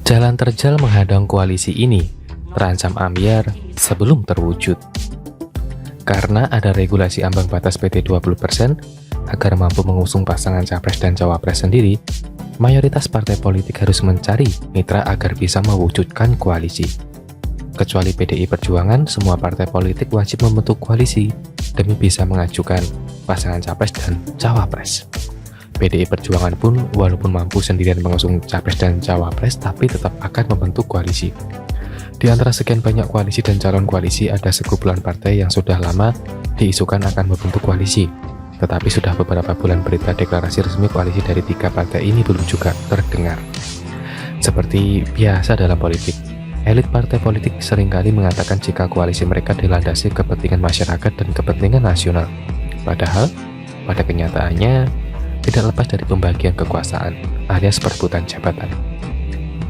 Jalan terjal menghadang koalisi ini terancam ambyar sebelum terwujud. Karena ada regulasi ambang batas PT 20% agar mampu mengusung pasangan capres dan cawapres sendiri, mayoritas partai politik harus mencari mitra agar bisa mewujudkan koalisi. Kecuali PDI Perjuangan, semua partai politik wajib membentuk koalisi demi bisa mengajukan pasangan capres dan cawapres. PDI Perjuangan pun walaupun mampu sendirian mengusung capres dan cawapres, tapi tetap akan membentuk koalisi. Di antara sekian banyak koalisi dan calon koalisi, ada sekumpulan partai yang sudah lama diisukan akan membentuk koalisi. Tetapi sudah beberapa bulan berita deklarasi resmi koalisi dari 3 partai ini belum juga terdengar. Seperti biasa dalam politik, elit partai politik seringkali mengatakan jika koalisi mereka dilandasi kepentingan masyarakat dan kepentingan nasional. Padahal, pada kenyataannya, tidak lepas dari pembagian kekuasaan alias perebutan jabatan.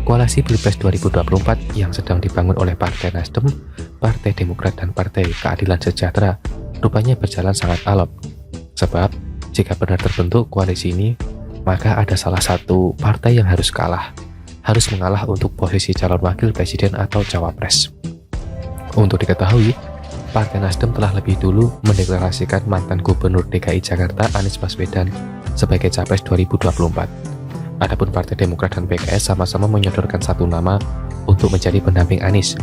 Koalisi Pilpres 2024 yang sedang dibangun oleh Partai Nasdem, Partai Demokrat, dan Partai Keadilan Sejahtera rupanya berjalan sangat alot. Sebab, jika benar terbentuk koalisi ini, maka ada salah satu partai yang harus mengalah untuk posisi calon wakil presiden atau cawapres. Untuk diketahui, Partai Nasdem telah lebih dulu mendeklarasikan mantan Gubernur DKI Jakarta Anies Baswedan sebagai capres 2024. Adapun Partai Demokrat dan PKS sama-sama menyodorkan satu nama untuk menjadi pendamping Anies.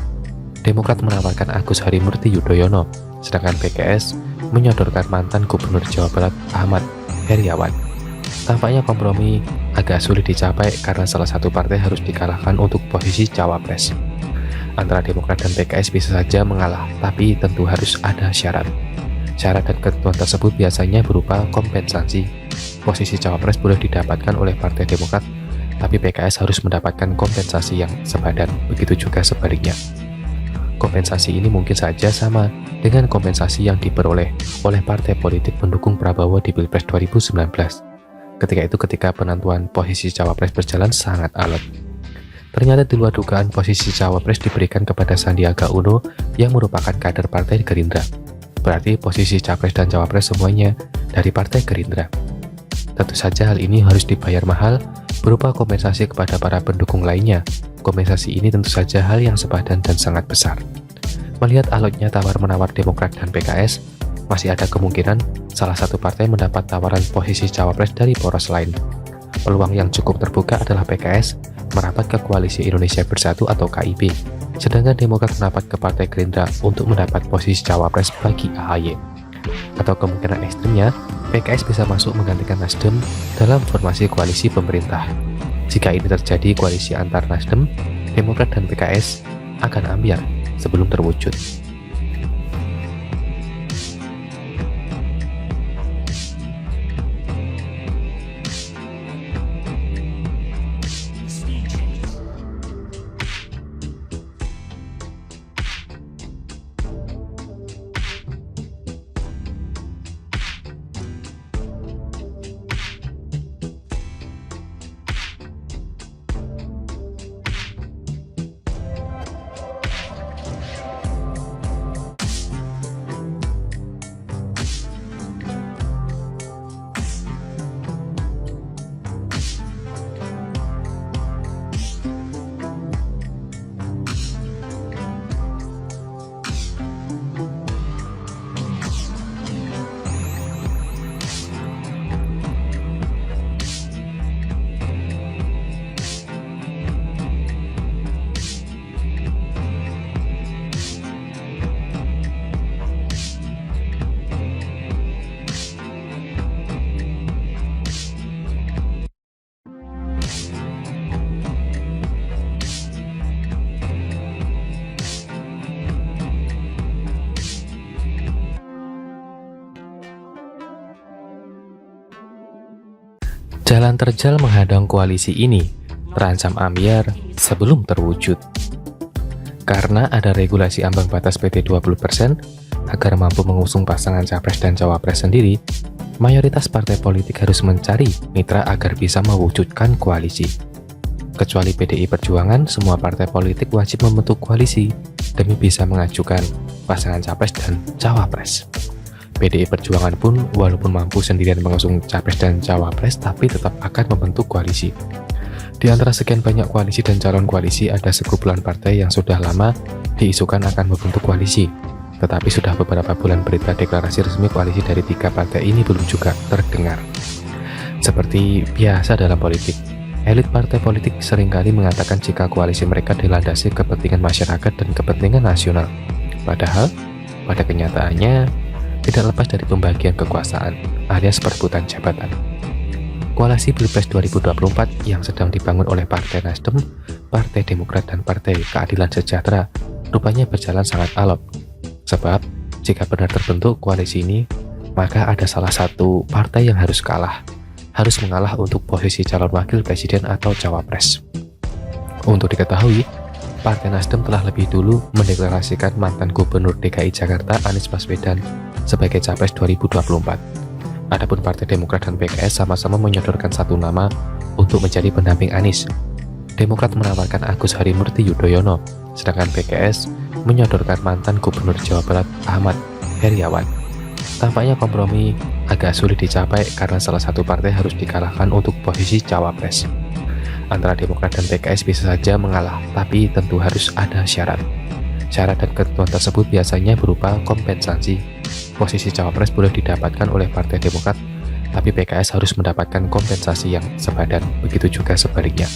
Demokrat menawarkan Agus Harimurti Yudhoyono, sedangkan PKS menyodorkan mantan Gubernur Jawa Barat Ahmad Heriawan. Tampaknya kompromi agak sulit dicapai karena salah satu partai harus dikalahkan untuk posisi cawapres. Antara Demokrat dan PKS bisa saja mengalah, tapi tentu harus ada syarat. Syarat dan ketentuan tersebut biasanya berupa kompensasi. Posisi cawapres boleh didapatkan oleh Partai Demokrat, tapi PKS harus mendapatkan kompensasi yang sepadan, begitu juga sebaliknya. Kompensasi ini mungkin saja sama dengan kompensasi yang diperoleh oleh partai politik pendukung Prabowo di Pilpres 2019. Ketika penentuan posisi cawapres berjalan sangat alot. Ternyata di luar dugaan posisi cawapres diberikan kepada Sandiaga Uno yang merupakan kader Partai Gerindra. Berarti posisi capres dan cawapres semuanya dari Partai Gerindra. Tentu saja hal ini harus dibayar mahal berupa kompensasi kepada para pendukung lainnya. Kompensasi ini tentu saja hal yang sepadan dan sangat besar. Melihat alotnya tawar-menawar Demokrat dan PKS, masih ada kemungkinan salah satu partai mendapat tawaran posisi cawapres dari poros lain. Peluang yang cukup terbuka adalah PKS merapat ke Koalisi Indonesia Bersatu atau KIB, sedangkan Demokrat merapat ke Partai Gerindra untuk mendapat posisi cawapres bagi AHY. Atau kemungkinan ekstrimnya, PKS bisa masuk menggantikan Nasdem dalam formasi koalisi pemerintah. Jika ini terjadi, koalisi antar Nasdem, Demokrat, dan PKS akan ambyar sebelum terwujud. Jalan terjal menghadang koalisi ini terancam ambyar sebelum terwujud. Karena ada regulasi ambang batas PT 20% agar mampu mengusung pasangan capres dan cawapres sendiri, mayoritas partai politik harus mencari mitra agar bisa mewujudkan koalisi. Kecuali PDI Perjuangan, semua partai politik wajib membentuk koalisi demi bisa mengajukan pasangan capres dan cawapres. PDI Perjuangan pun walaupun mampu sendirian mengusung capres dan cawapres, tapi tetap akan membentuk koalisi. Di antara sekian banyak koalisi dan calon koalisi, ada sekumpulan partai yang sudah lama diisukan akan membentuk koalisi. Tetapi sudah beberapa bulan berita deklarasi resmi koalisi dari 3 partai ini belum juga terdengar. Seperti biasa dalam politik, elit partai politik seringkali mengatakan jika koalisi mereka dilandasi kepentingan masyarakat dan kepentingan nasional. Padahal, pada kenyataannya, tidak lepas dari pembagian kekuasaan alias perebutan jabatan. Koalisi Pilpres 2024 yang sedang dibangun oleh Partai Nasdem, Partai Demokrat, dan Partai Keadilan Sejahtera rupanya berjalan sangat alot. Sebab, jika benar terbentuk koalisi ini, maka ada salah satu partai yang harus mengalah untuk posisi calon wakil presiden atau cawapres. Untuk diketahui, Partai Nasdem telah lebih dulu mendeklarasikan mantan Gubernur DKI Jakarta Anies Baswedan sebagai capres 2024. Adapun Partai Demokrat dan PKS sama-sama menyodorkan satu nama untuk menjadi pendamping Anies. Demokrat menawarkan Agus Harimurti Yudhoyono, sedangkan PKS menyodorkan mantan Gubernur Jawa Barat Ahmad Heriawan. Tampaknya kompromi agak sulit dicapai karena salah satu partai harus dikalahkan untuk posisi cawapres. Antara Demokrat dan PKS bisa saja mengalah, tapi tentu harus ada syarat. Syarat dan ketentuan tersebut biasanya berupa kompensasi. Posisi cawapres boleh didapatkan oleh Partai Demokrat, tapi PKS harus mendapatkan kompensasi yang sepadan, begitu juga sebaliknya.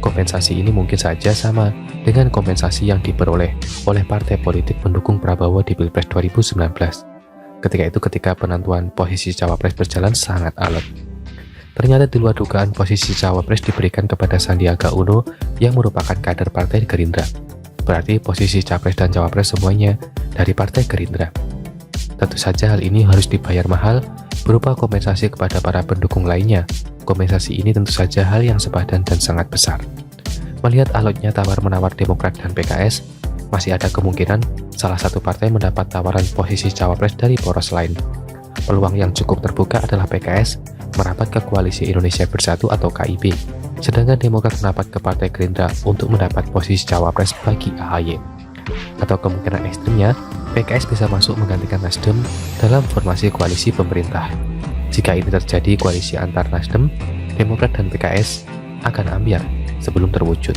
Kompensasi ini mungkin saja sama dengan kompensasi yang diperoleh oleh partai politik pendukung Prabowo di Pilpres 2019. Ketika penentuan posisi cawapres berjalan sangat alot. Ternyata di luar dugaan posisi cawapres diberikan kepada Sandiaga Uno yang merupakan kader Partai Gerindra. Berarti posisi capres dan cawapres semuanya dari Partai Gerindra. Tentu saja hal ini harus dibayar mahal berupa kompensasi kepada para pendukung lainnya. Kompensasi ini tentu saja hal yang sepadan dan sangat besar. Melihat alotnya tawar-menawar Demokrat dan PKS, masih ada kemungkinan salah satu partai mendapat tawaran posisi cawapres dari poros lain. Peluang yang cukup terbuka adalah PKS merapat ke Koalisi Indonesia Bersatu atau KIB, sedangkan Demokrat merapat ke Partai Gerindra untuk mendapat posisi cawapres bagi AHY. Atau kemungkinan ekstrimnya, PKS bisa masuk menggantikan Nasdem dalam formasi koalisi pemerintah. Jika ini terjadi, koalisi antar Nasdem, Demokrat, dan PKS akan ambiar sebelum terwujud.